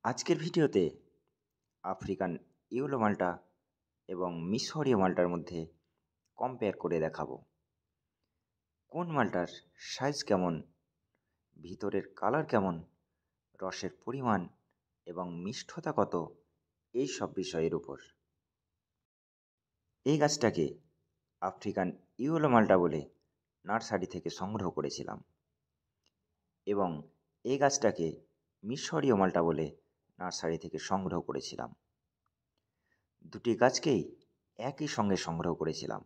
আজকের ভিডিওতে African yellow মাল্টা এবং মিশরীয় মাল্টার মধ্যে কম্পেয়ার করে দেখাবো কোন মাল্টার সাইজ কেমন, ভিতরের কালার কেমন, রসের পরিমাণ এবং মিষ্টতা কত, এই সব বিষয়ের উপর। এই গাছটাকে আফ্রিকান ইয়েলো মাল্টা বলে নার্সারি থেকে সংগ্রহ করেছিলাম এবং এই গাছটাকে মিশরীয় মাল্টা বলে নার্সারি থেকে সংগ্রহ করেছিলাম। দুটি গাছকেই একই সঙ্গে সংগ্রহ করেছিলাম।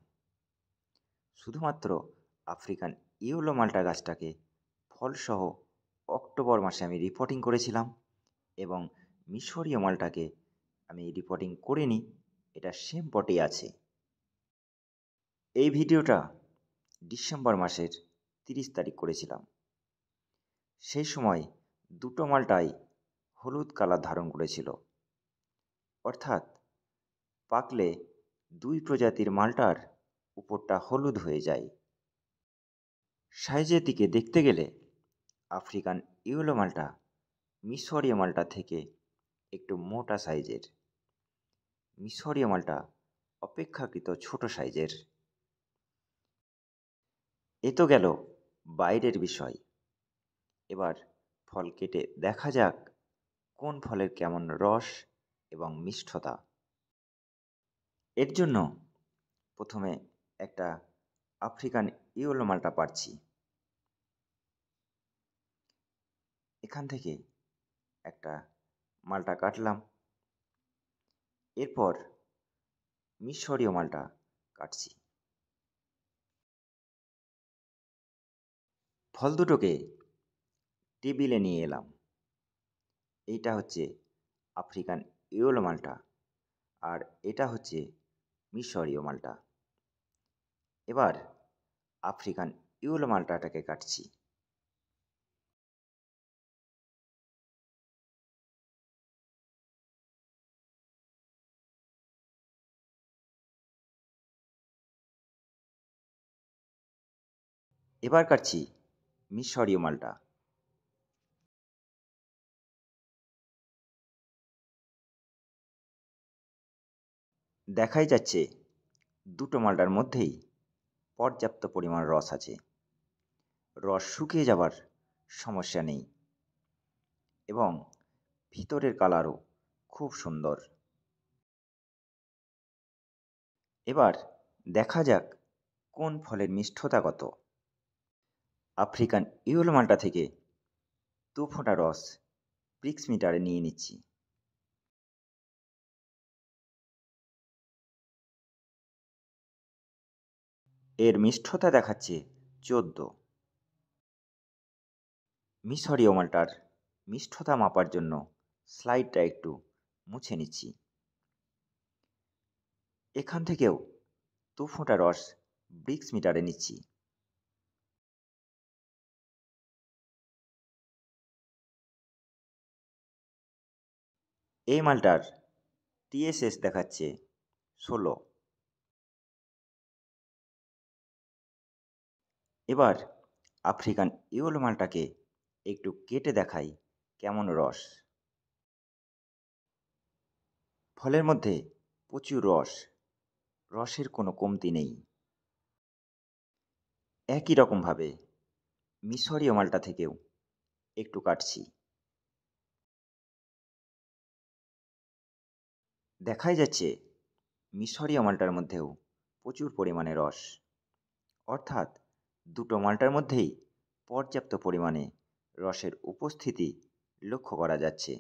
শুধুমাত্র আফ্রিকান ইয়েলো মাল্টা গাছটাকে ফলসহ অক্টোবর মাসে আমি রিপোর্টিং করেছিলাম এবং মিশরীয় মাল্টাকে আমি রিপোর্টিং করিনি, এটা সেম পটেই আছে। এই ভিডিওটা ডিসেম্বর মাসের 30 তারিখ করেছিলাম। সেই সময় দুটো মাল্টাই হলুদ কালার ধারণ করেছিল, অর্থাৎ পাকলে দুই প্রজাতির মাল্টার উপরটা হলুদ হয়ে যায়। সাইজের দিকে দেখতে গেলে আফ্রিকান ইয়েলো মাল্টা মিশরীয় মাল্টা থেকে একটু মোটা সাইজের, মিশরীয় মাল্টা অপেক্ষাকৃত ছোট সাইজের। এ তো গেল বাইরের বিষয়। এবার ফল কেটে দেখা যাক কোন ফলের কেমন রস এবং মিষ্টতা। এর জন্য প্রথমে একটা আফ্রিকান ইয়েলো মাল্টা পাড়ছি। এখান থেকে একটা মাল্টা কাটলাম, এরপর মিশরীয় মাল্টা কাটছি। ফল দুটোকে টেবিলে নিয়ে এলাম। এইটা হচ্ছে আফ্রিকান ইয়েলো মাল্টা আর এটা হচ্ছে মিশরীয় মাল্টা। এবার আফ্রিকান ইয়েলো মাল্টাটাকে কাটছি। এবার কাটছি মিশরীয় মাল্টা। দেখাই যাচ্ছে দুটো মাল্টার মধ্যেই পর্যাপ্ত পরিমাণ রস আছে, রস শুকিয়ে যাবার সমস্যা নেই এবং ভিতরের কালারও খুব সুন্দর। এবার দেখা যাক কোন ফলের মিষ্টতা কত। আফ্রিকান ইয়েলো মাল্টা থেকে 2 ফোঁটা রস ব্রিক্স মিটারে নিয়ে নিচ্ছি। এর মিষ্টতা দেখাচ্ছে 14। মিশরীয় মাল্টার মিষ্টতা মাপার জন্য স্লাইডটা একটু মুছে নিচ্ছি। এখান থেকেও 2 ফোঁটা রস ব্রিক্স মিটারে নিচ্ছি। এই মালটার টিএসএস দেখাচ্ছে 16। এবার আফ্রিকান ইয়েলো মালটাকে একটু কেটে দেখাই কেমন রস। ফলের মধ্যে প্রচুর রস, রসের কোনো কমতি নেই। একই রকমভাবে মিশরীয় মালটা থেকেও একটু কাটছি। দেখাই যাচ্ছে মিশরীয় মালটার মধ্যেও প্রচুর পরিমাণে রস, অর্থাৎ দুটো মালটার মধ্যেই পর্যাপ্ত পরিমাণে রসের উপস্থিতি লক্ষ্য করা যাচ্ছে।